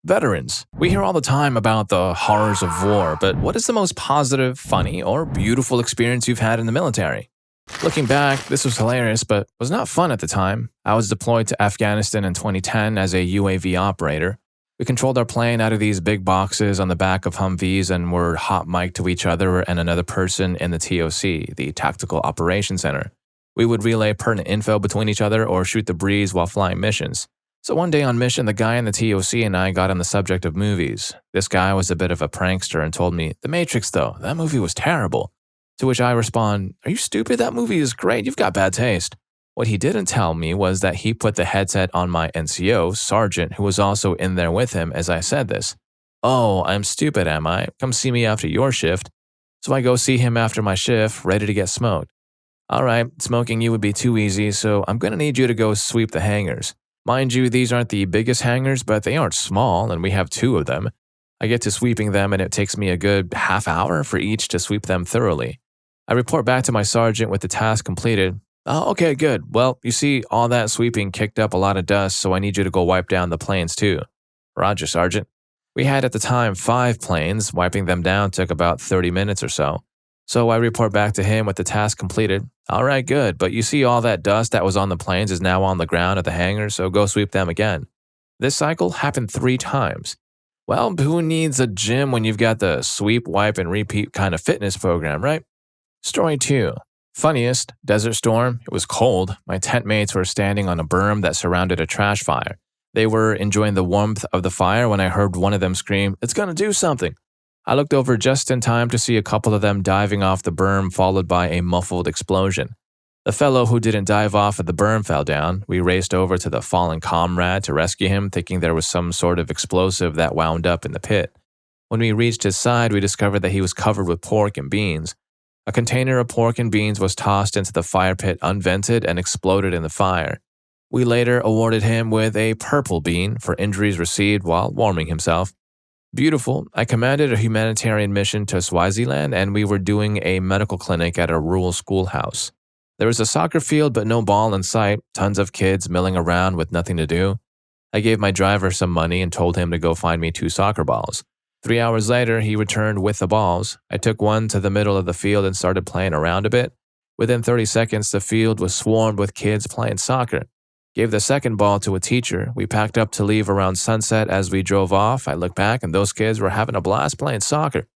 Veterans. We hear all the time about the horrors of war, but what is the most positive, funny, or beautiful experience you've had in the military? Looking back, this was hilarious, but was not fun at the time. I was deployed to Afghanistan in 2010 as a UAV operator. We controlled our plane out of these big boxes on the back of Humvees and were hot mic'd to each other and another person in the TOC, the Tactical Operations Center. We would relay pertinent info between each other or shoot the breeze while flying missions. So one day on mission, the guy in the TOC and I got on the subject of movies. This guy was a bit of a prankster and told me, "The Matrix though, that movie was terrible." To which I respond, "Are you stupid? That movie is great. You've got bad taste." What he didn't tell me was that he put the headset on my NCO, Sergeant, who was also in there with him as I said this. "Oh, I'm stupid, am I? Come see me after your shift." So I go see him after my shift, ready to get smoked. "All right, smoking you would be too easy, so I'm going to need you to go sweep the hangars. Mind you, these aren't the biggest hangars, but they aren't small, and we have 2 of them. I get to sweeping them, and it takes me a good half hour for each to sweep them thoroughly. I report back to my sergeant with the task completed. "Oh, okay, good. Well, you see, all that sweeping kicked up a lot of dust, so I need you to go wipe down the planes too." "Roger, Sergeant." We had at the time 5 planes. Wiping them down took about 30 minutes or so. So I report back to him with the task completed. "All right, good, but you see all that dust that was on the planes is now on the ground at the hangar, so go sweep them again." This cycle happened 3 times. Well, who needs a gym when you've got the sweep, wipe, and repeat kind of fitness program, right? Story 2. Funniest, Desert Storm. It was cold. My tent mates were standing on a berm that surrounded a trash fire. They were enjoying the warmth of the fire when I heard one of them scream, "It's gonna do something." I looked over just in time to see a couple of them diving off the berm, followed by a muffled explosion. The fellow who didn't dive off at the berm fell down. We raced over to the fallen comrade to rescue him, thinking there was some sort of explosive that wound up in the pit. When we reached his side, we discovered that he was covered with pork and beans. A container of pork and beans was tossed into the fire pit unvented and exploded in the fire. We later awarded him with a purple bean for injuries received while warming himself. Beautiful. I commanded a humanitarian mission to Swaziland, and we were doing a medical clinic at a rural schoolhouse. There was a soccer field but no ball in sight, tons of kids milling around with nothing to do. I gave my driver some money and told him to go find me 2 soccer balls. 3 hours later, he returned with the balls. I took one to the middle of the field and started playing around a bit. Within 30 seconds, the field was swarmed with kids playing soccer. Gave the second ball to a teacher. We packed up to leave around sunset. As we drove off, I looked back and those kids were having a blast playing soccer.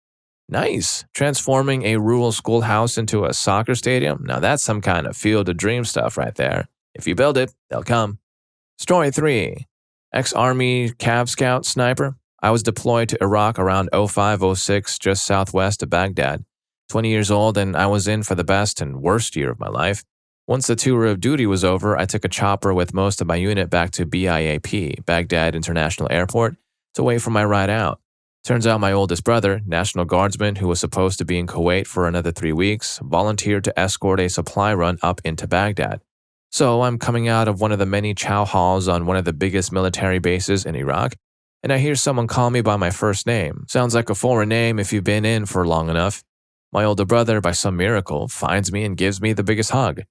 Nice. Transforming a rural schoolhouse into a soccer stadium? Now that's some kind of field of dream stuff right there. If you build it, they'll come. Story 3. Ex-Army Cav Scout Sniper. I was deployed to Iraq around 05-06, just southwest of Baghdad. 20 years old, and I was in for the best and worst year of my life. Once the tour of duty was over, I took a chopper with most of my unit back to BIAP, Baghdad International Airport, to wait for my ride out. Turns out my oldest brother, National Guardsman, who was supposed to be in Kuwait for another 3 weeks, volunteered to escort a supply run up into Baghdad. So I'm coming out of one of the many chow halls on one of the biggest military bases in Iraq, and I hear someone call me by my first name. Sounds like a foreign name if you've been in for long enough. My older brother, by some miracle, finds me and gives me the biggest hug.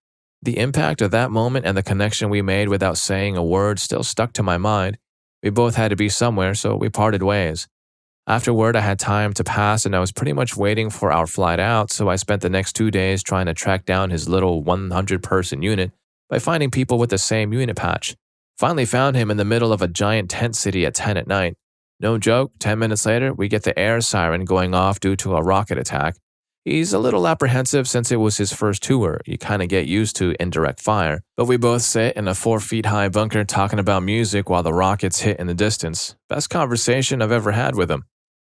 The impact of that moment and the connection we made without saying a word still stuck to my mind. We both had to be somewhere, so we parted ways. Afterward, I had time to pass and I was pretty much waiting for our flight out, so I spent the next 2 days trying to track down his little 100-person unit by finding people with the same unit patch. Finally found him in the middle of a giant tent city at 10 at night. No joke, 10 minutes later, we get the air siren going off due to a rocket attack. He's a little apprehensive since it was his first tour. You kind of get used to indirect fire. But we both sit in a 4-feet-high bunker talking about music while the rockets hit in the distance. Best conversation I've ever had with him.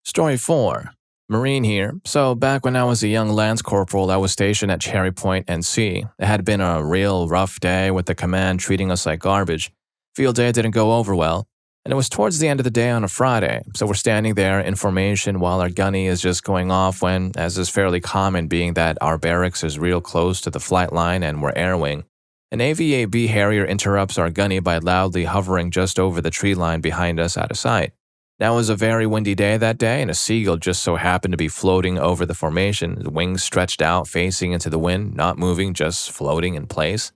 Story 4. Marine here. So back when I was a young Lance Corporal, I was stationed at Cherry Point, NC. It had been a real rough day with the command treating us like garbage. Field day didn't go over well. And it was towards the end of the day on a Friday, so we're standing there in formation while our gunny is just going off when, as is fairly common being that our barracks is real close to the flight line and we're air wing, an AVAB Harrier interrupts our gunny by loudly hovering just over the tree line behind us out of sight. Now it was a very windy day that day, and a seagull just so happened to be floating over the formation, the wings stretched out facing into the wind, not moving, just floating in place.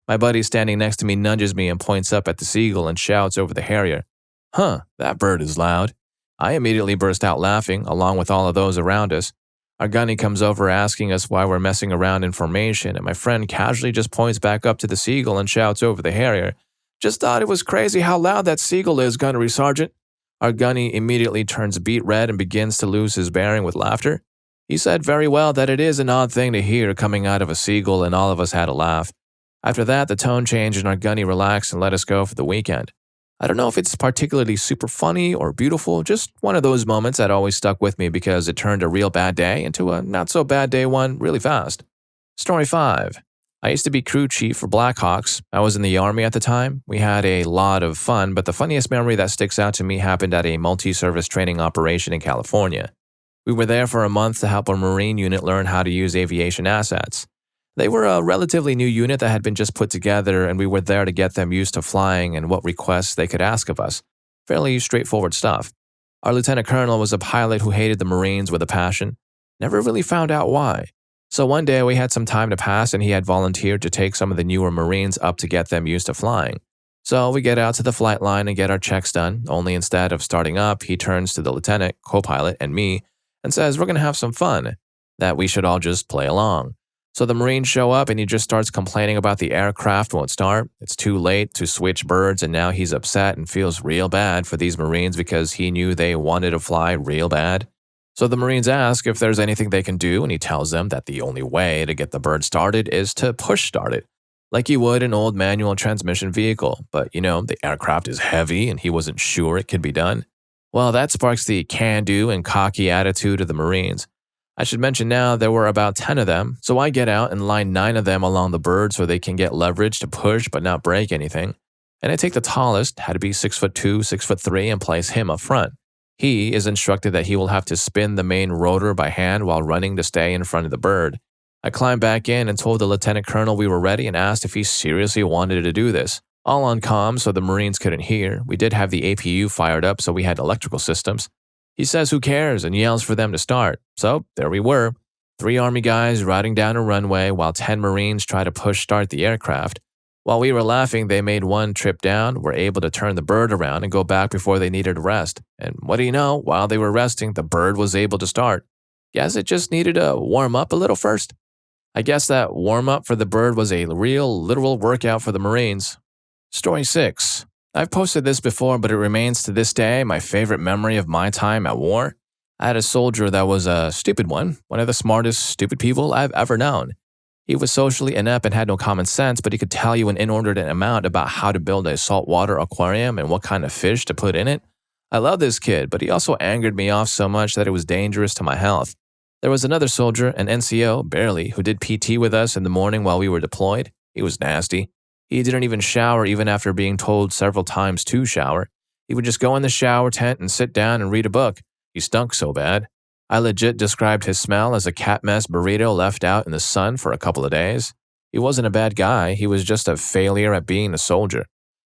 My buddy standing next to me nudges me and points up at the seagull and shouts over the Harrier, That bird is loud. I immediately burst out laughing, along with all of those around us. Our gunny comes over asking us why we're messing around in formation, and my friend casually just points back up to the seagull and shouts over the Harrier, "Just thought it was crazy how loud that seagull is, Gunnery Sergeant." Our gunny immediately turns beet red and begins to lose his bearing with laughter. He said very well that it is an odd thing to hear coming out of a seagull, and all of us had a laugh. After that, the tone changed and our gunny relaxed and let us go for the weekend. I don't know if it's particularly super funny or beautiful, just one of those moments that always stuck with me because it turned a real bad day into a not-so-bad day one really fast. Story 5. I used to be crew chief for Blackhawks. I was in the Army at the time. We had a lot of fun, but the funniest memory that sticks out to me happened at a multi-service training operation in California. We were there for a month to help a Marine unit learn how to use aviation assets. They were a relatively new unit that had been just put together, and we were there to get them used to flying and what requests they could ask of us. Fairly straightforward stuff. Our lieutenant colonel was a pilot who hated the Marines with a passion. Never really found out why. So one day we had some time to pass and he had volunteered to take some of the newer Marines up to get them used to flying. So we get out to the flight line and get our checks done, only instead of starting up, he turns to the lieutenant, co-pilot, and me and says we're going to have some fun, that we should all just play along. So the Marines show up and he just starts complaining about the aircraft won't start. It's too late to switch birds, and now he's upset and feels real bad for these Marines because he knew they wanted to fly real bad. So the Marines ask if there's anything they can do, and he tells them that the only way to get the bird started is to push start it, like you would an old manual transmission vehicle. But, the aircraft is heavy and he wasn't sure it could be done. Well, that sparks the can-do and cocky attitude of the Marines. I should mention now there were about 10 of them, so I get out and line 9 of them along the bird so they can get leverage to push but not break anything. And I take the tallest, had to be 6'2", 6'3", and place him up front. He is instructed that he will have to spin the main rotor by hand while running to stay in front of the bird. I climbed back in and told the lieutenant colonel we were ready and asked if he seriously wanted to do this. All on comm so the Marines couldn't hear. We did have the APU fired up so we had electrical systems. He says who cares and yells for them to start. So there we were, 3 Army guys riding down a runway while 10 Marines try to push start the aircraft. While we were laughing, they made one trip down, were able to turn the bird around and go back before they needed a rest. And what do you know, while they were resting, the bird was able to start. Guess it just needed to warm up a little first. I guess that warm-up for the bird was a real, literal workout for the Marines. Story 6. I've posted this before, but it remains to this day my favorite memory of my time at war. I had a soldier that was a stupid one of the smartest stupid people I've ever known. He was socially inept and had no common sense, but he could tell you an inordinate amount about how to build a saltwater aquarium and what kind of fish to put in it. I love this kid, but he also angered me off so much that it was dangerous to my health. There was another soldier, an NCO, barely, who did PT with us in the morning while we were deployed. He was nasty. He didn't even shower even after being told several times to shower. He would just go in the shower tent and sit down and read a book. He stunk so bad. I legit described his smell as a cat mess burrito left out in the sun for a couple of days. He wasn't a bad guy. He was just a failure at being a soldier.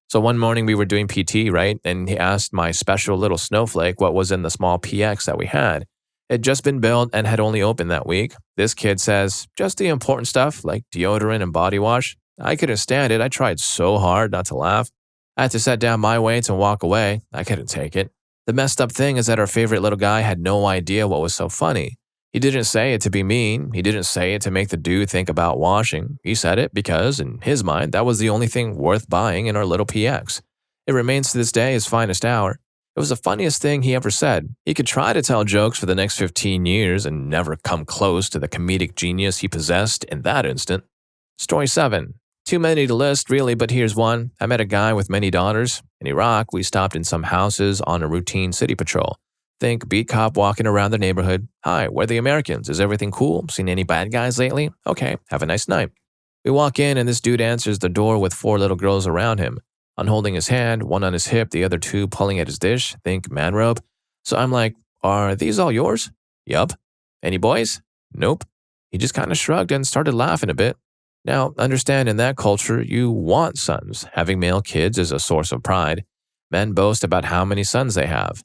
So one morning we were doing PT, right? And he asked my special little snowflake what was in the small PX that we had. It had just been built and had only opened that week. This kid says, just the important stuff like deodorant and body wash. I couldn't stand it. I tried so hard not to laugh. I had to set down my weights and walk away. I couldn't take it. The messed up thing is that our favorite little guy had no idea what was so funny. He didn't say it to be mean. He didn't say it to make the dude think about washing. He said it because, in his mind, that was the only thing worth buying in our little PX. It remains to this day his finest hour. It was the funniest thing he ever said. He could try to tell jokes for the next 15 years and never come close to the comedic genius he possessed in that instant. Story 7. Too many to list, really, but here's one. I met a guy with many daughters. In Iraq, we stopped in some houses on a routine city patrol. Think beat cop walking around the neighborhood. Hi, we're the Americans. Is everything cool? Seen any bad guys lately? Okay, have a nice night. We walk in and this dude answers the door with 4 little girls around him. One holding his hand, one on his hip, the other 2 pulling at his dish. Think man robe. So I'm like, are these all yours? Yup. Any boys? Nope. He just kind of shrugged and started laughing a bit. Now, understand in that culture, you want sons. Having male kids is a source of pride. Men boast about how many sons they have.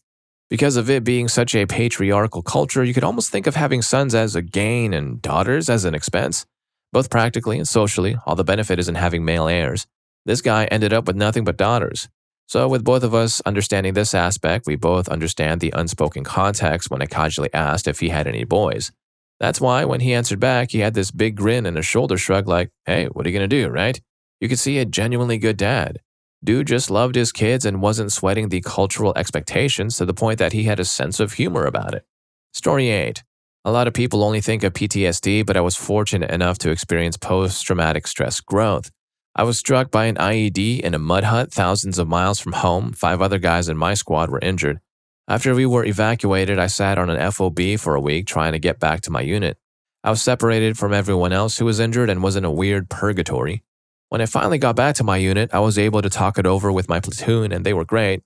Because of it being such a patriarchal culture, you could almost think of having sons as a gain and daughters as an expense. Both practically and socially, all the benefit is in having male heirs. This guy ended up with nothing but daughters. So, with both of us understanding this aspect, we both understand the unspoken context when I casually asked if he had any boys. That's why when he answered back, he had this big grin and a shoulder shrug like, hey, what are you going to do, right? You could see a genuinely good dad. Dude just loved his kids and wasn't sweating the cultural expectations to the point that he had a sense of humor about it. Story 8. A lot of people only think of PTSD, but I was fortunate enough to experience post-traumatic stress growth. I was struck by an IED in a mud hut thousands of miles from home. 5 other guys in my squad were injured. After we were evacuated, I sat on an FOB for a week trying to get back to my unit. I was separated from everyone else who was injured and was in a weird purgatory. When I finally got back to my unit, I was able to talk it over with my platoon and they were great.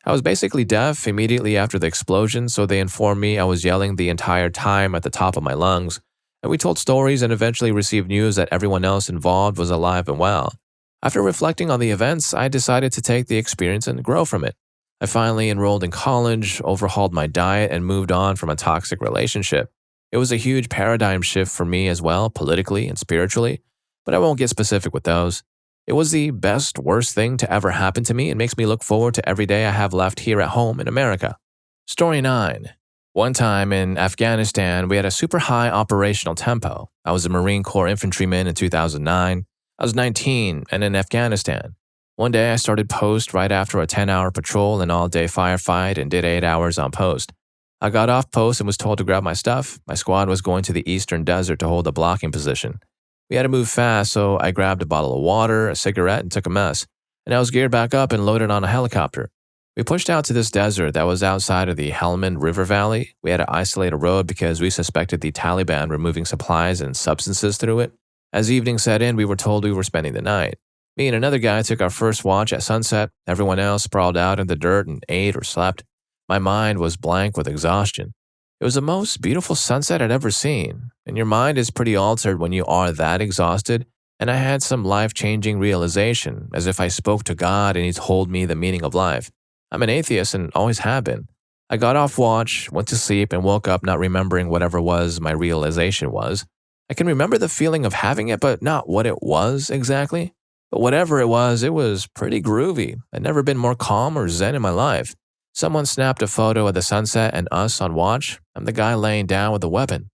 I was basically deaf immediately after the explosion, so they informed me I was yelling the entire time at the top of my lungs. And we told stories and eventually received news that everyone else involved was alive and well. After reflecting on the events, I decided to take the experience and grow from it. I finally enrolled in college, overhauled my diet, and moved on from a toxic relationship. It was a huge paradigm shift for me as well, politically and spiritually, but I won't get specific with those. It was the best, worst thing to ever happen to me and makes me look forward to every day I have left here at home in America. Story 9. One time in Afghanistan, we had a super high operational tempo. I was a Marine Corps infantryman in 2009. I was 19 and in Afghanistan. One day I started post right after a 10-hour patrol and all-day firefight and did 8 hours on post. I got off post and was told to grab my stuff. My squad was going to the eastern desert to hold a blocking position. We had to move fast, so I grabbed a bottle of water, a cigarette, and took a mess. And I was geared back up and loaded on a helicopter. We pushed out to this desert that was outside of the Helmand River Valley. We had to isolate a road because we suspected the Taliban were moving supplies and substances through it. As evening set in, we were told we were spending the night. Me and another guy took our first watch at sunset. Everyone else sprawled out in the dirt and ate or slept. My mind was blank with exhaustion. It was the most beautiful sunset I'd ever seen, and your mind is pretty altered when you are that exhausted, and I had some life-changing realization, as if I spoke to God and He told me the meaning of life. I'm an atheist and always have been. I got off watch, went to sleep, and woke up not remembering whatever was my realization was. I can remember the feeling of having it, but not what it was exactly. But whatever it was pretty groovy. I'd never been more calm or zen in my life. Someone snapped a photo of the sunset and us on watch. I'm the guy laying down with a weapon.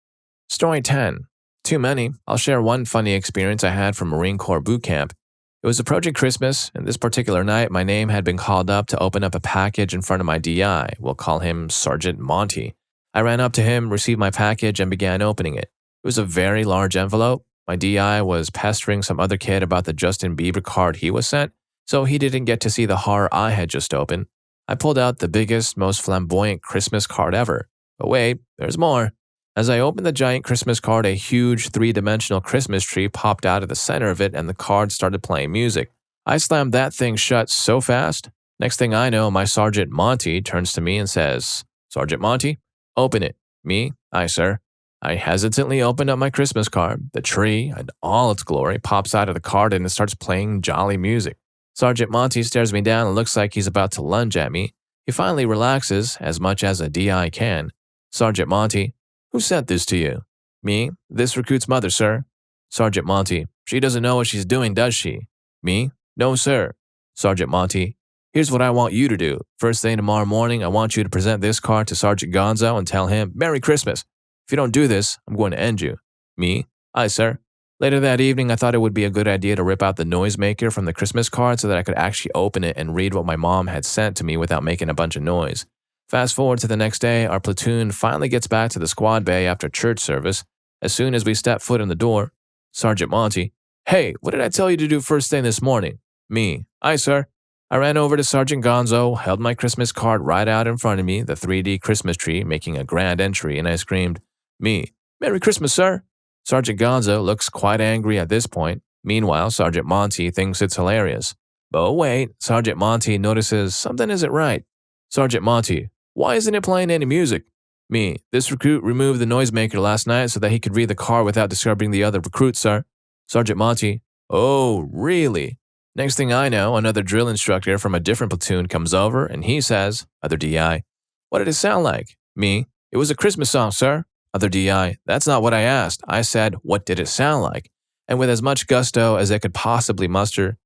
Story 10. Too many. I'll share one funny experience I had from Marine Corps boot camp. It was approaching Christmas, and this particular night, my name had been called up to open up a package in front of my DI. We'll call him Sergeant Monty. I ran up to him, received my package, and began opening it. It was a very large envelope. My DI was pestering some other kid about the Justin Bieber card he was sent, so he didn't get to see the horror I had just opened. I pulled out the biggest, most flamboyant Christmas card ever. But wait, there's more. As I opened the giant Christmas card, a huge 3-dimensional Christmas tree popped out of the center of it and the card started playing music. I slammed that thing shut so fast. Next thing I know, my Sergeant Monty turns to me and says, "Sergeant Monty, open it." Me, "Aye, sir." I hesitantly opened up my Christmas card. The tree, in all its glory, pops out of the card and it starts playing jolly music. Sergeant Monty stares me down and looks like he's about to lunge at me. He finally relaxes, as much as a DI can. "Sergeant Monty, who sent this to you?" Me, "This recruit's mother, sir." Sergeant Monty, "She doesn't know what she's doing, does she?" Me, "No, sir." Sergeant Monty, "Here's what I want you to do. First thing tomorrow morning, I want you to present this card to Sergeant Gonzo and tell him, 'Merry Christmas.' If you don't do this, I'm going to end you." Me, "Aye, sir." Later that evening, I thought it would be a good idea to rip out the noisemaker from the Christmas card so that I could actually open it and read what my mom had sent to me without making a bunch of noise. Fast forward to the next day, our platoon finally gets back to the squad bay after church service. As soon as we step foot in the door, Sergeant Monty, "Hey, what did I tell you to do first thing this morning?" Me, "Aye, sir." I ran over to Sergeant Gonzo, held my Christmas card right out in front of me, the 3D Christmas tree making a grand entry, and I screamed, Me, "Merry Christmas, sir." Sergeant Gonzo looks quite angry at this point. Meanwhile, Sergeant Monty thinks it's hilarious. But wait, Sergeant Monty notices something isn't right. Sergeant Monty, "Why isn't it playing any music?" Me, "This recruit removed the noisemaker last night so that he could read the card without disturbing the other recruits, sir." Sergeant Monty, "Oh, really?" Next thing I know, another drill instructor from a different platoon comes over and he says, other DI, "What did it sound like?" Me, "It was a Christmas song, sir." Other DI, "That's not what I asked. I said, what did it sound like?" And with as much gusto as I could possibly muster,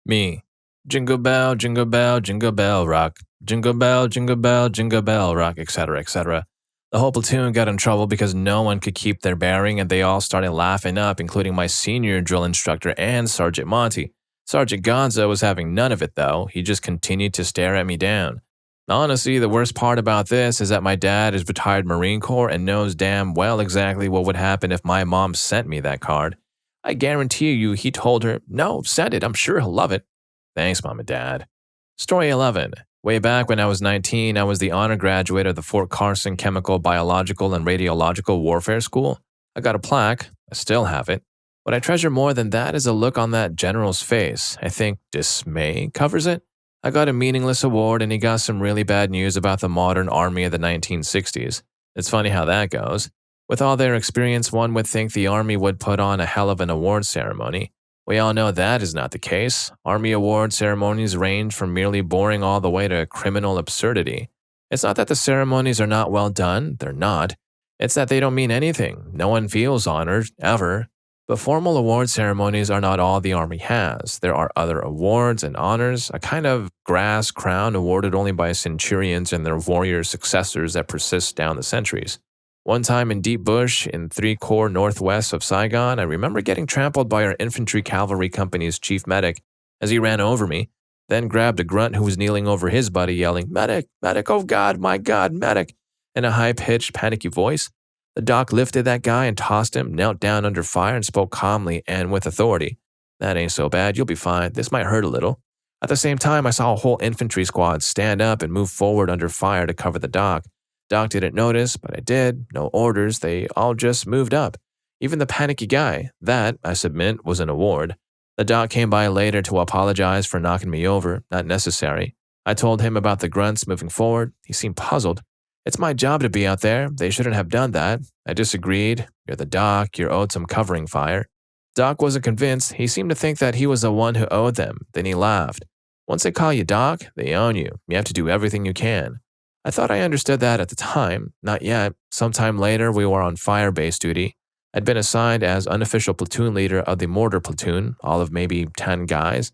me, jingle bell rock. Jingle bell rock, etc., etc. The whole platoon got in trouble because no one could keep their bearing and they all started laughing up, including my senior drill instructor and Sergeant Monty. Sergeant Gonzo was having none of it though, he just continued to stare at me down. Honestly, the worst part about this is that my dad is retired Marine Corps and knows damn well exactly what would happen if my mom sent me that card. I guarantee you he told her, "No, send it, I'm sure he'll love it." Thanks, Mom and Dad. Story 11. Way back when I was 19, I was the honor graduate of the Fort Carson Chemical, Biological, and Radiological Warfare School. I got a plaque. I still have it. What I treasure more than that is a look on that general's face. I think dismay covers it. I got a meaningless award and he got some really bad news about the modern army of the 1960s. It's funny how that goes. With all their experience, one would think the army would put on a hell of an award ceremony. We all know that is not the case. Army award ceremonies range from merely boring all the way to criminal absurdity. It's not that the ceremonies are not well done, they're not. It's that they don't mean anything. No one feels honored, ever. But formal award ceremonies are not all the Army has. There are other awards and honors, a kind of grass crown awarded only by centurions and their warrior successors that persist down the centuries. One time in deep bush in 3 Corps northwest of Saigon, I remember getting trampled by our infantry cavalry company's chief medic as he ran over me, then grabbed a grunt who was kneeling over his buddy yelling, "Medic, medic, oh God, my God, medic," in a high-pitched, panicky voice. The doc lifted that guy and tossed him, knelt down under fire and spoke calmly and with authority. "That ain't so bad, you'll be fine, this might hurt a little." At the same time, I saw a whole infantry squad stand up and move forward under fire to cover the doc. Doc didn't notice, but I did. No orders, they all just moved up. Even the panicky guy. That, I submit, was an award. The doc came by later to apologize for knocking me over, not necessary. I told him about the grunts moving forward. He seemed puzzled. "It's my job to be out there. They shouldn't have done that." I disagreed. "You're the doc. You're owed some covering fire." Doc wasn't convinced. He seemed to think that he was the one who owed them. Then he laughed. "Once they call you doc, they own you. You have to do everything you can." I thought I understood that at the time. Not yet. Sometime later, we were on fire base duty. I'd been assigned as unofficial platoon leader of the mortar platoon, all of maybe 10 guys.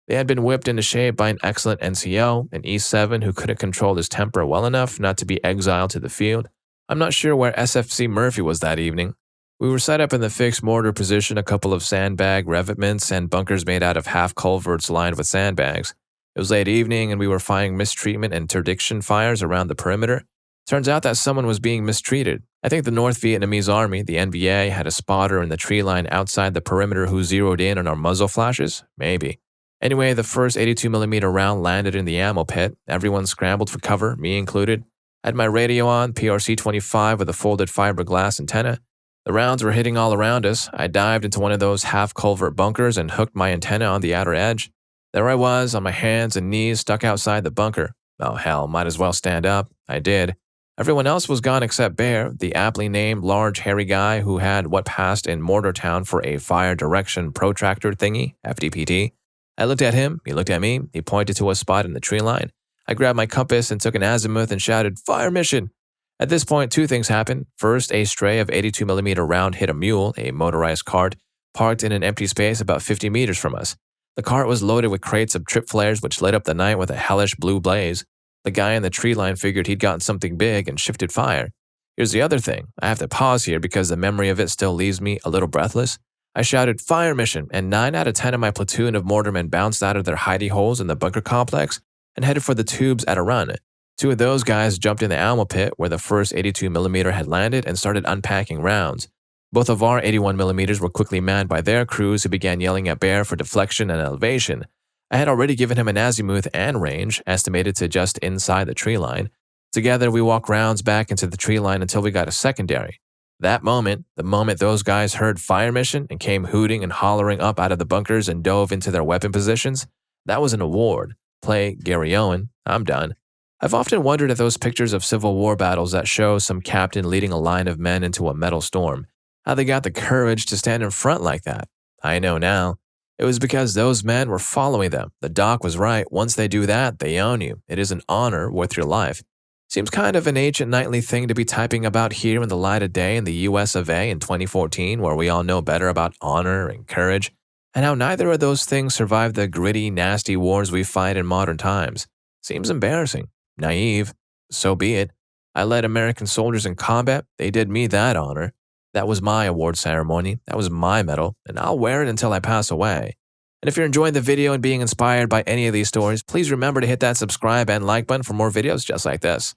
They had been whipped into shape by an excellent NCO, an E7 who couldn't control his temper well enough not to be exiled to the field. I'm not sure where SFC Murphy was that evening. We were set up in the fixed mortar position, a couple of sandbag revetments and bunkers made out of half culverts lined with sandbags. It was late evening and we were firing mistreatment and interdiction fires around the perimeter. Turns out that someone was being mistreated. I think the North Vietnamese Army, the NVA, had a spotter in the tree line outside the perimeter who zeroed in on our muzzle flashes? Maybe. Anyway, the first 82mm round landed in the ammo pit. Everyone scrambled for cover, me included. I had my radio on, PRC-25 with a folded fiberglass antenna. The rounds were hitting all around us. I dived into one of those half-culvert bunkers and hooked my antenna on the outer edge. There I was, on my hands and knees stuck outside the bunker. Oh hell, might as well stand up. I did. Everyone else was gone except Bear, the aptly named large hairy guy who had what passed in Mortartown for a fire direction protractor thingy, FDPT. I looked at him, he looked at me, he pointed to a spot in the tree line. I grabbed my compass and took an azimuth and shouted, "Fire mission!" At this point, 2 things happened. First, a stray of 82mm round hit a mule, a motorized cart, parked in an empty space about 50 meters from us. The cart was loaded with crates of trip flares which lit up the night with a hellish blue blaze. The guy in the tree line figured he'd gotten something big and shifted fire. Here's the other thing. I have to pause here because the memory of it still leaves me a little breathless. I shouted, "Fire mission," and 9 out of 10 of my platoon of mortarmen bounced out of their hidey holes in the bunker complex and headed for the tubes at a run. 2 of those guys jumped in the ammo pit where the first 82mm had landed and started unpacking rounds. Both of our 81mm were quickly manned by their crews who began yelling at Bear for deflection and elevation. I had already given him an azimuth and range, estimated to just inside the tree line. Together, we walked rounds back into the tree line until we got a secondary. That moment, the moment those guys heard "fire mission" and came hooting and hollering up out of the bunkers and dove into their weapon positions, that was an award. Play Gary Owen. I'm done. I've often wondered at those pictures of Civil War battles that show some captain leading a line of men into a metal storm. How they got the courage to stand in front like that. I know now. It was because those men were following them. The doc was right. Once they do that, they own you. It is an honor worth your life. Seems kind of an ancient nightly thing to be typing about here in the light of day in the US of A in 2014, where we all know better about honor and courage. and how neither of those things survived the gritty, nasty wars we fight in modern times. Seems embarrassing. Naive. So be it. I led American soldiers in combat. They did me that honor. That was my award ceremony. That was my medal, and I'll wear it until I pass away. And if you're enjoying the video and being inspired by any of these stories, please remember to hit that subscribe and like button for more videos just like this.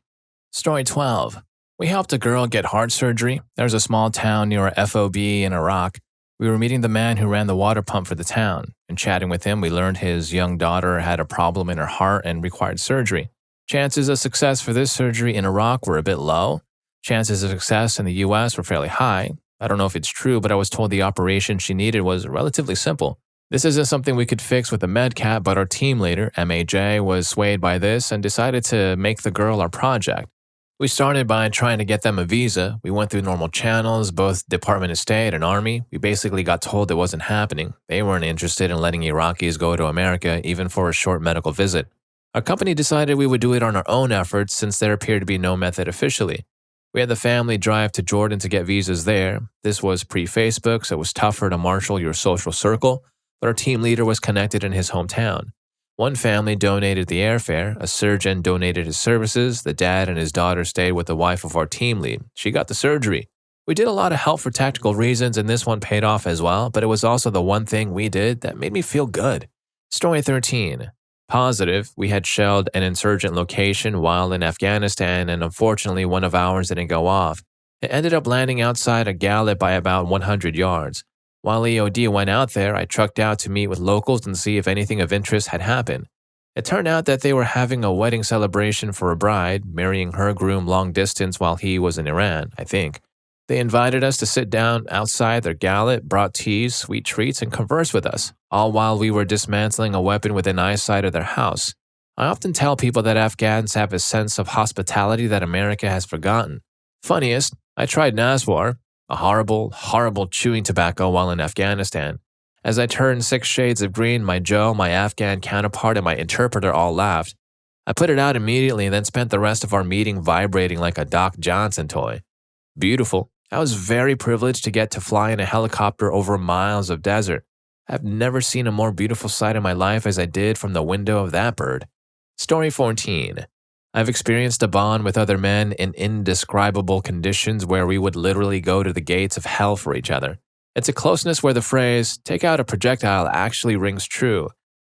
Story 12. We helped a girl get heart surgery. There's a small town near a FOB in Iraq. We were meeting the man who ran the water pump for the town. In chatting with him, we learned his young daughter had a problem in her heart and required surgery. Chances of success for this surgery in Iraq were a bit low. Chances of success in the US were fairly high. I don't know if it's true, but I was told the operation she needed was relatively simple. This isn't something we could fix with a med cap, but our team leader, MAJ, was swayed by this and decided to make the girl our project. We started by trying to get them a visa. We went through normal channels, both Department of State and Army. We basically got told it wasn't happening. They weren't interested in letting Iraqis go to America, even for a short medical visit. Our company decided we would do it on our own efforts since there appeared to be no method officially. We had the family drive to Jordan to get visas there. This was pre-Facebook, so it was tougher to marshal your social circle, but our team leader was connected in his hometown. One family donated the airfare, a surgeon donated his services, the dad and his daughter stayed with the wife of our team lead. She got the surgery. We did a lot of help for tactical reasons, and this one paid off as well, but it was also the one thing we did that made me feel good. Story 13. Positive, we had shelled an insurgent location while in Afghanistan, and unfortunately one of ours didn't go off. It ended up landing outside a gallop by about 100 yards. While EOD went out there, I trucked out to meet with locals and see if anything of interest had happened. It turned out that they were having a wedding celebration for a bride, marrying her groom long distance while he was in Iran, I think. They invited us to sit down outside their gallop, brought teas, sweet treats, and conversed with us, all while we were dismantling a weapon within eyesight of their house. I often tell people that Afghans have a sense of hospitality that America has forgotten. Funniest, I tried Naswar, a horrible, horrible chewing tobacco while in Afghanistan. As I turned 6 shades of green, my Joe, my Afghan counterpart, and my interpreter all laughed. I put it out immediately and then spent the rest of our meeting vibrating like a Doc Johnson toy. Beautiful. I was very privileged to get to fly in a helicopter over miles of desert. I've never seen a more beautiful sight in my life as I did from the window of that bird. Story 14. I've experienced a bond with other men in indescribable conditions where we would literally go to the gates of hell for each other. It's a closeness where the phrase, "take out a projectile," actually rings true.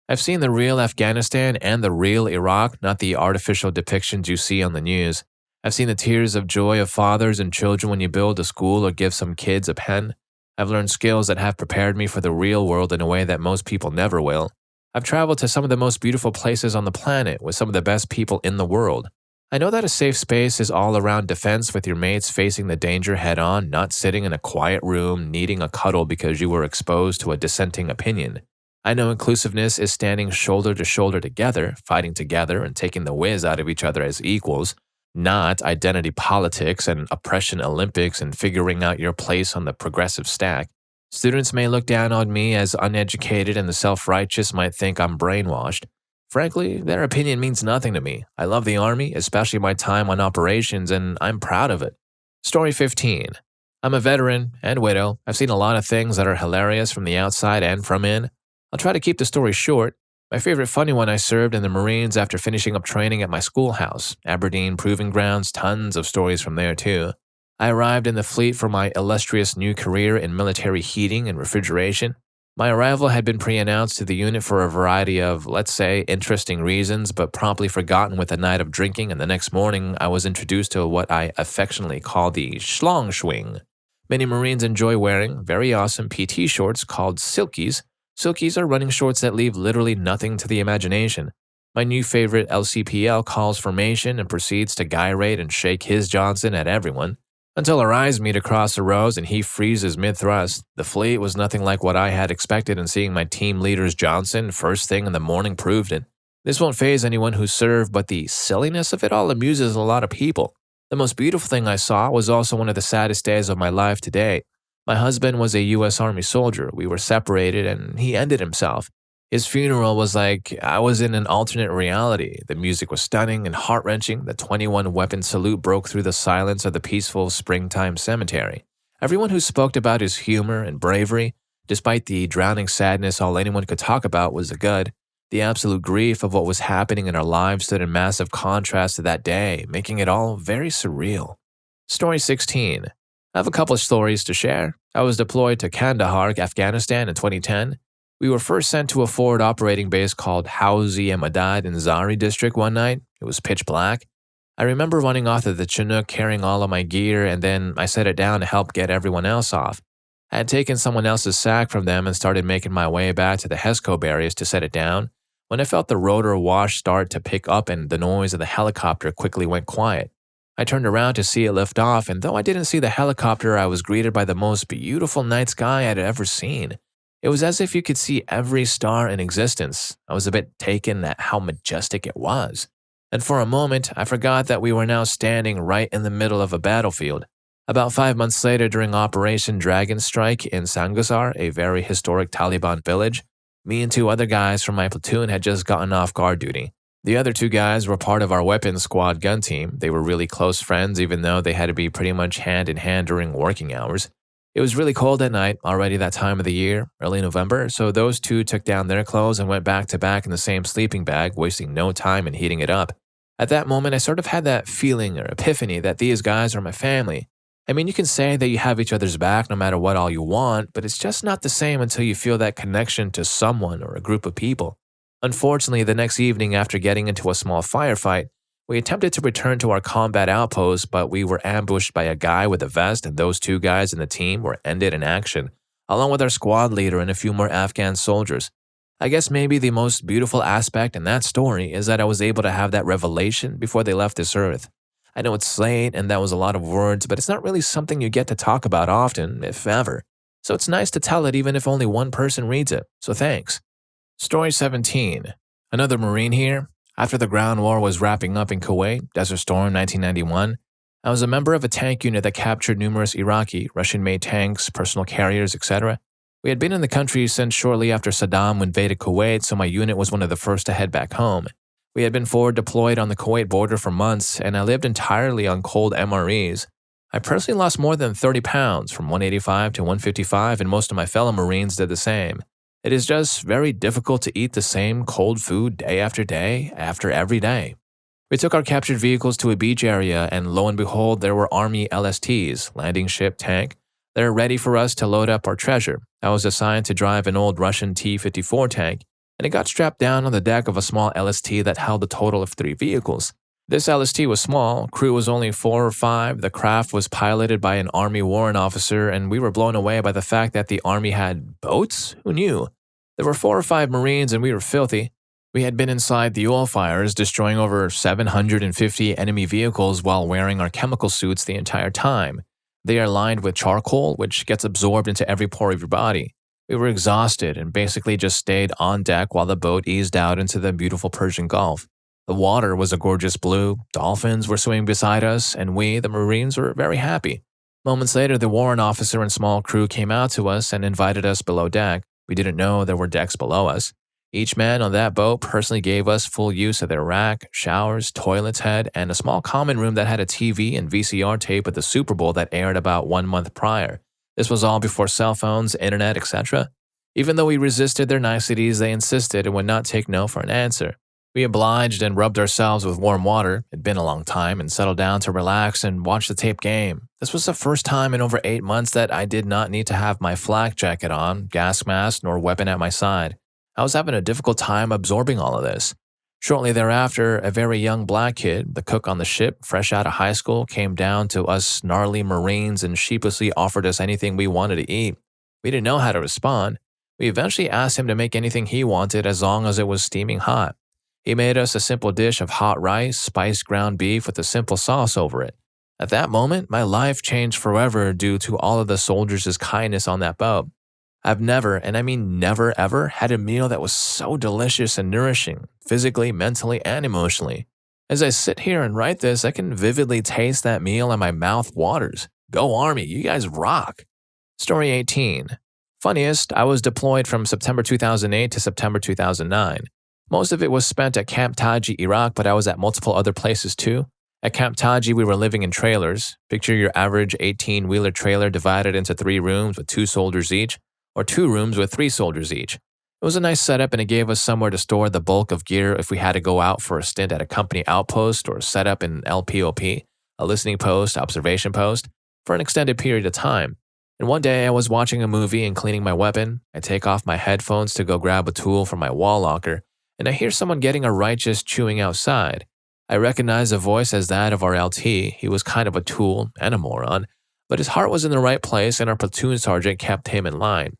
I've seen the real Afghanistan and the real Iraq, not the artificial depictions you see on the news. I've seen the tears of joy of fathers and children when you build a school or give some kids a pen. I've learned skills that have prepared me for the real world in a way that most people never will. I've traveled to some of the most beautiful places on the planet with some of the best people in the world. I know that a safe space is all around defense with your mates facing the danger head on, not sitting in a quiet room needing a cuddle because you were exposed to a dissenting opinion. I know inclusiveness is standing shoulder to shoulder together, fighting together and taking the whiz out of each other as equals, not identity politics and oppression Olympics and figuring out your place on the progressive stack. Students may look down on me as uneducated and the self-righteous might think I'm brainwashed. Frankly, their opinion means nothing to me. I love the Army, especially my time on operations, and I'm proud of it. Story 15. I'm a veteran and widow. I've seen a lot of things that are hilarious from the outside and from in. I'll try to keep the story short. My favorite funny one, I served in the Marines after finishing up training at my schoolhouse, Aberdeen Proving Grounds, tons of stories from there too. I arrived in the fleet for my illustrious new career in military heating and refrigeration. My arrival had been pre-announced to the unit for a variety of, let's say, interesting reasons, but promptly forgotten with a night of drinking, and the next morning I was introduced to what I affectionately call the schlong schwing. Many Marines enjoy wearing very awesome PT shorts called silkies. Silkies are running shorts that leave literally nothing to the imagination. My new favorite LCPL calls formation and proceeds to gyrate and shake his Johnson at everyone, until our eyes meet across the rows and he freezes mid-thrust. The fleet was nothing like what I had expected, and seeing my team leader's Johnson first thing in the morning proved it. This won't faze anyone who served, but the silliness of it all amuses a lot of people. The most beautiful thing I saw was also one of the saddest days of my life to date. My husband was a U.S. Army soldier. We were separated and he ended himself. His funeral was like I was in an alternate reality. The music was stunning and heart-wrenching. The 21-weapon salute broke through the silence of the peaceful springtime cemetery. Everyone who spoke about his humor and bravery Despite the drowning sadness, all anyone could talk about was the good. The absolute grief of what was happening in our lives stood in massive contrast to that day, making it all very surreal. Story 16. I have a couple of stories to share. I was deployed to Kandahar, Afghanistan in 2010. We were first sent to a forward operating base called Houzi Madad in Zari district one night. It was pitch black. I remember running off to the Chinook carrying all of my gear, and then I set it down to help get everyone else off. I had taken someone else's sack from them and started making my way back to the HESCO barriers to set it down when I felt the rotor wash start to pick up and the noise of the helicopter quickly went quiet. I turned around to see it lift off, and though I didn't see the helicopter, I was greeted by the most beautiful night sky I'd ever seen. It was as if you could see every star in existence. I was a bit taken at how majestic it was. And for a moment, I forgot that we were now standing right in the middle of a battlefield. About 5 months later, during Operation Dragon Strike in Sangasar, a very historic Taliban village, me and two other guys from my platoon had just gotten off guard duty. The other two guys were part of our weapons squad gun team. They were really close friends, even though they had to be pretty much hand in hand during working hours. It was really cold at night, already that time of the year, early November, so those two took down their clothes and went back to back in the same sleeping bag, wasting no time in heating it up. At that moment, I sort of had that feeling or epiphany that these guys are my family. I mean, you can say that you have each other's back no matter what all you want, but it's just not the same until you feel that connection to someone or a group of people. Unfortunately, the next evening after getting into a small firefight, we attempted to return to our combat outpost, but we were ambushed by a guy with a vest, and those two guys in the team were ended in action, along with our squad leader and a few more Afghan soldiers. I guess maybe the most beautiful aspect in that story is that I was able to have that revelation before they left this earth. I know it's late and that was a lot of words, but it's not really something you get to talk about often, if ever. So it's nice to tell it even if only one person reads it, so thanks. Story 17. Another Marine here. After the ground war was wrapping up in Kuwait, Desert Storm 1991, I was a member of a tank unit that captured numerous Iraqi, Russian-made tanks, personal carriers, etc. We had been in the country since shortly after Saddam invaded Kuwait, so my unit was one of the first to head back home. We had been forward deployed on the Kuwait border for months, and I lived entirely on cold MREs. I personally lost more than 30 pounds, from 185 to 155, and most of my fellow Marines did the same. It is just very difficult to eat the same cold food day after day, after every day. We took our captured vehicles to a beach area, and lo and behold, there were Army LSTs, landing ship tank. They're ready for us to load up our treasure. I was assigned to drive an old Russian T-54 tank, and it got strapped down on the deck of a small LST that held a total of 3 vehicles. This LST was small, crew was only 4 or 5, the craft was piloted by an Army warrant officer, and we were blown away by the fact that the Army had boats? Who knew? There were 4 or 5 Marines and we were filthy. We had been inside the oil fires, destroying over 750 enemy vehicles while wearing our chemical suits the entire time. They are lined with charcoal, which gets absorbed into every pore of your body. We were exhausted and basically just stayed on deck while the boat eased out into the beautiful Persian Gulf. The water was a gorgeous blue, dolphins were swimming beside us, and we, the Marines, were very happy. Moments later, the warrant officer and small crew came out to us and invited us below deck. We didn't know there were decks below us. Each man on that boat personally gave us full use of their rack, showers, toilets head, and a small common room that had a TV and VCR tape of the Super Bowl that aired about 1 month prior. This was all before cell phones, internet, etc. Even though we resisted their niceties, they insisted and would not take no for an answer. We obliged and rubbed ourselves with warm water, it'd been a long time, and settled down to relax and watch the tape game. This was the first time in over 8 months that I did not need to have my flak jacket on, gas mask, nor weapon at my side. I was having a difficult time absorbing all of this. Shortly thereafter, a very young black kid, the cook on the ship, fresh out of high school, came down to us gnarly Marines and sheepishly offered us anything we wanted to eat. We didn't know how to respond. We eventually asked him to make anything he wanted as long as it was steaming hot. He made us a simple dish of hot rice, spiced ground beef with a simple sauce over it. At that moment, my life changed forever due to all of the soldiers' kindness on that boat. I've never, and I mean never ever, had a meal that was so delicious and nourishing, physically, mentally, and emotionally. As I sit here and write this, I can vividly taste that meal and my mouth waters. Go Army, you guys rock. Story 18. Funniest, I was deployed from September 2008 to September 2009. Most of it was spent at Camp Taji, Iraq, but I was at multiple other places too. At Camp Taji, we were living in trailers. Picture your average 18-wheeler trailer divided into 3 rooms with 2 soldiers each. or 2 rooms with 3 soldiers each. It was a nice setup and it gave us somewhere to store the bulk of gear if we had to go out for a stint at a company outpost or set up in LPOP, a listening post, observation post, for an extended period of time. And one day I was watching a movie and cleaning my weapon. I take off my headphones to go grab a tool from my wall locker, and I hear someone getting a righteous chewing outside. I recognize the voice as that of our LT. He was kind of a tool and a moron, but his heart was in the right place and our platoon sergeant kept him in line.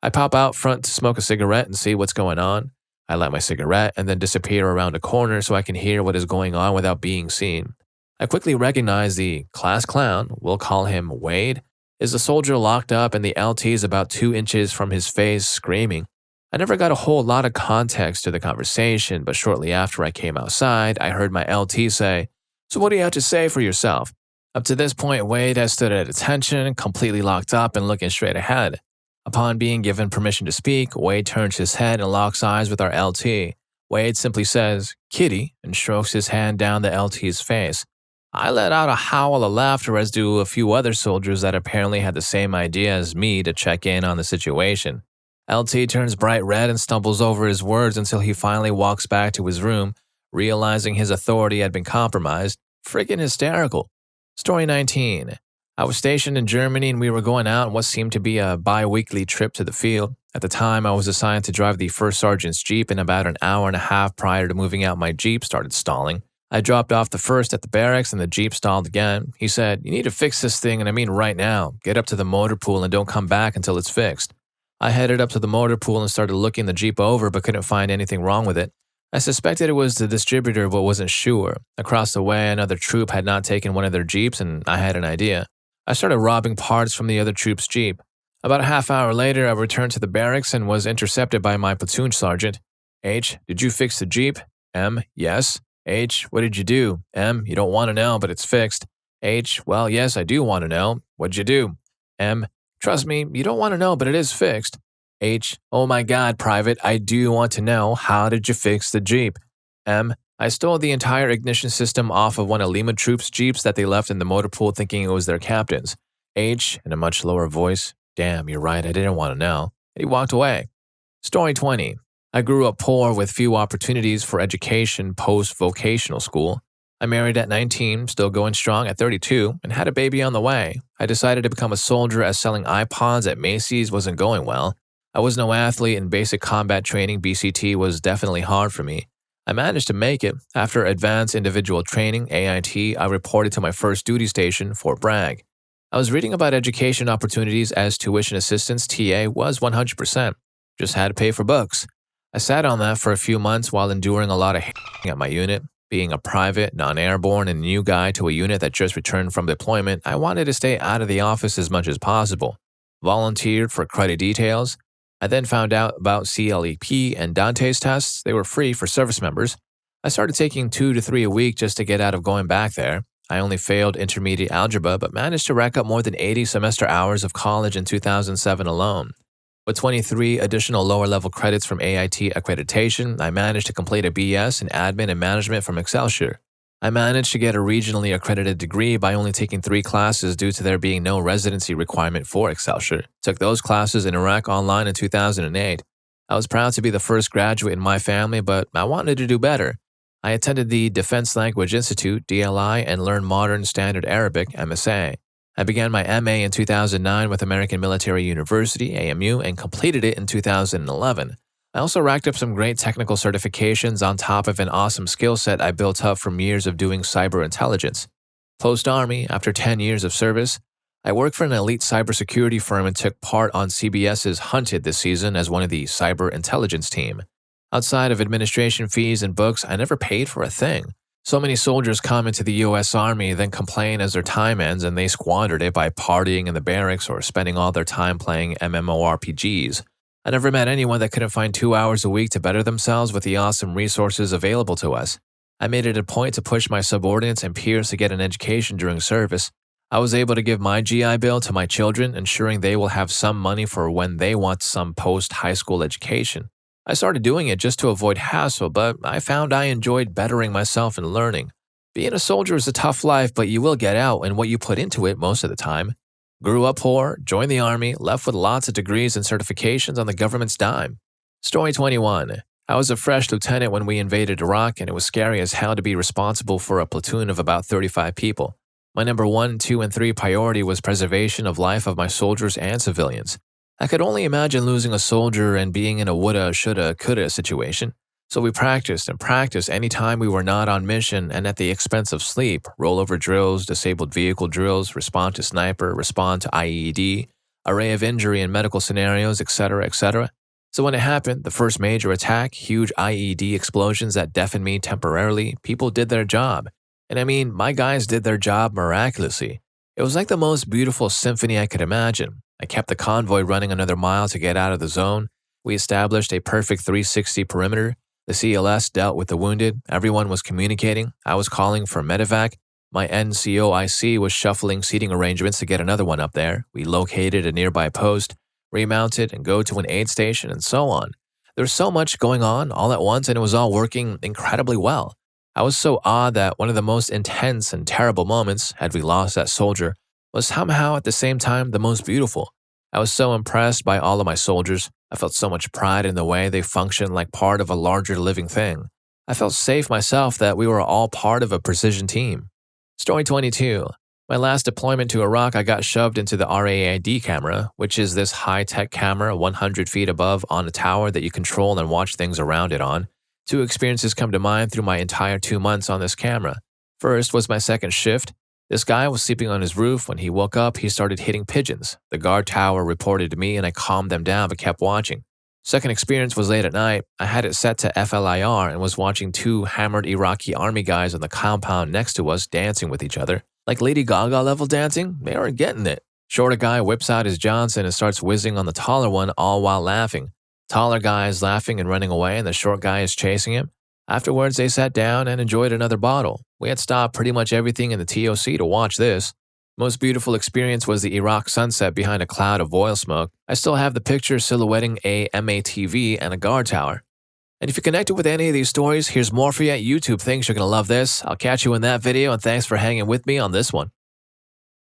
I pop out front to smoke a cigarette and see what's going on. I light my cigarette and then disappear around a corner so I can hear what is going on without being seen. I quickly recognize the class clown, we'll call him Wade, is the soldier locked up and the LT is about 2 inches from his face screaming. I never got a whole lot of context to the conversation, but shortly after I came outside, I heard my LT say, "So what do you have to say for yourself?" Up to this point, Wade has stood at attention, completely locked up and looking straight ahead. Upon being given permission to speak, Wade turns his head and locks eyes with our LT. Wade simply says, "Kitty," and strokes his hand down the LT's face. I let out a howl of laughter, as do a few other soldiers that apparently had the same idea as me to check in on the situation. LT turns bright red and stumbles over his words until he finally walks back to his room, realizing his authority had been compromised. Friggin' hysterical. Story 19. I was stationed in Germany and we were going out on what seemed to be a bi-weekly trip to the field. At the time, I was assigned to drive the first sergeant's Jeep, and about an hour and a half prior to moving out, my Jeep started stalling. I dropped off the first at the barracks and the Jeep stalled again. He said, "You need to fix this thing, and I mean right now. Get up to the motor pool and don't come back until it's fixed." I headed up to the motor pool and started looking the Jeep over but couldn't find anything wrong with it. I suspected it was the distributor but wasn't sure. Across the way, another troop had not taken one of their Jeeps and I had an idea. I started robbing parts from the other troop's Jeep. About a half hour later, I returned to the barracks and was intercepted by my platoon sergeant. "H, did you fix the Jeep?" M, "Yes." H, "What did you do?" M, "You don't want to know, but it's fixed." H, "Well, yes, I do want to know. What'd you do?" M, "Trust me, you don't want to know, but it is fixed." H, "Oh my God, Private, I do want to know. How did you fix the Jeep?" M, "I stole the entire ignition system off of one of Lima Troop's Jeeps that they left in the motor pool thinking it was their captain's." H, in a much lower voice, "Damn, you're right, I didn't want to know." And he walked away. Story 20. I grew up poor with few opportunities for education post-vocational school. I married at 19, still going strong at 32, and had a baby on the way. I decided to become a soldier as selling iPods at Macy's wasn't going well. I was no athlete and basic combat training BCT was definitely hard for me. I managed to make it. After advanced individual training, AIT, I reported to my first duty station, Fort Bragg. I was reading about education opportunities as tuition assistance TA was 100%. Just had to pay for books. I sat on that for a few months while enduring a lot of at my unit. Being a private, non-airborne, and new guy to a unit that just returned from deployment, I wanted to stay out of the office as much as possible. Volunteered for credit details. I then found out about CLEP and Dante's tests. They were free for service members. I started taking 2 to 3 a week just to get out of going back there. I only failed intermediate algebra, but managed to rack up more than 80 semester hours of college in 2007 alone. With 23 additional lower-level credits from AIT accreditation, I managed to complete a BS in admin and management from Excelsior. I managed to get a regionally accredited degree by only taking 3 classes due to there being no residency requirement for Excelsior. Took those classes in Iraq online in 2008. I was proud to be the first graduate in my family, but I wanted to do better. I attended the Defense Language Institute, DLI, and learned Modern Standard Arabic, MSA. I began my MA in 2009 with American Military University, AMU, and completed it in 2011. I also racked up some great technical certifications on top of an awesome skill set I built up from years of doing cyber intelligence. Post-Army, after 10 years of service, I worked for an elite cybersecurity firm and took part on CBS's Hunted this season as one of the cyber intelligence team. Outside of administration fees and books, I never paid for a thing. So many soldiers come into the U.S. Army, then complain as their time ends and they squandered it by partying in the barracks or spending all their time playing MMORPGs. I never met anyone that couldn't find 2 hours a week to better themselves with the awesome resources available to us. I made it a point to push my subordinates and peers to get an education during service. I was able to give my GI Bill to my children, ensuring they will have some money for when they want some post-high school education. I started doing it just to avoid hassle, but I found I enjoyed bettering myself and learning. Being a soldier is a tough life, but you will get out and what you put into it most of the time. Grew up poor, joined the army, left with lots of degrees and certifications on the government's dime. Story 21. I was a fresh lieutenant when we invaded Iraq, and it was scary as hell to be responsible for a platoon of about 35 people. My number 1, 2, and 3 priority was preservation of life of my soldiers and civilians. I could only imagine losing a soldier and being in a woulda, shoulda, coulda situation. So we practiced and practiced any time we were not on mission and at the expense of sleep, rollover drills, disabled vehicle drills, respond to sniper, respond to IED, array of injury and medical scenarios, etc., etc. So when it happened, the first major attack, huge IED explosions that deafened me temporarily, people did their job. And I mean, my guys did their job miraculously. It was like the most beautiful symphony I could imagine. I kept the convoy running another mile to get out of the zone. We established a perfect 360 perimeter. The CLS dealt with the wounded. Everyone was communicating. I was calling for medevac. My NCOIC was shuffling seating arrangements to get another one up there. We located a nearby post, remounted, and go to an aid station, and so on. There was so much going on all at once, and it was all working incredibly well. I was so awed that one of the most intense and terrible moments, had we lost that soldier, was somehow at the same time the most beautiful. I was so impressed by all of my soldiers. I felt so much pride in the way they functioned like part of a larger living thing. I felt safe myself that we were all part of a precision team. Story 22. My last deployment to Iraq, I got shoved into the RAID camera, which is this high-tech camera 100 feet above on a tower that you control and watch things around it on. 2 experiences come to mind through my entire 2 months on this camera. First was my second shift. This guy was sleeping on his roof. When he woke up, he started hitting pigeons. The guard tower reported to me and I calmed them down but kept watching. Second experience was late at night. I had it set to FLIR and was watching 2 hammered Iraqi army guys on the compound next to us dancing with each other. Like Lady Gaga level dancing, they aren't getting it. Shorter guy whips out his Johnson and starts whizzing on the taller one all while laughing. Taller guy is laughing and running away and the short guy is chasing him. Afterwards, they sat down and enjoyed another bottle. We had stopped pretty much everything in the TOC to watch this. Most beautiful experience was the Iraq sunset behind a cloud of oil smoke. I still have the picture silhouetting a MATV and a guard tower. And if you connected with any of these stories, here's more for you. YouTube thinks you're going to love this. I'll catch you in that video, and thanks for hanging with me on this one.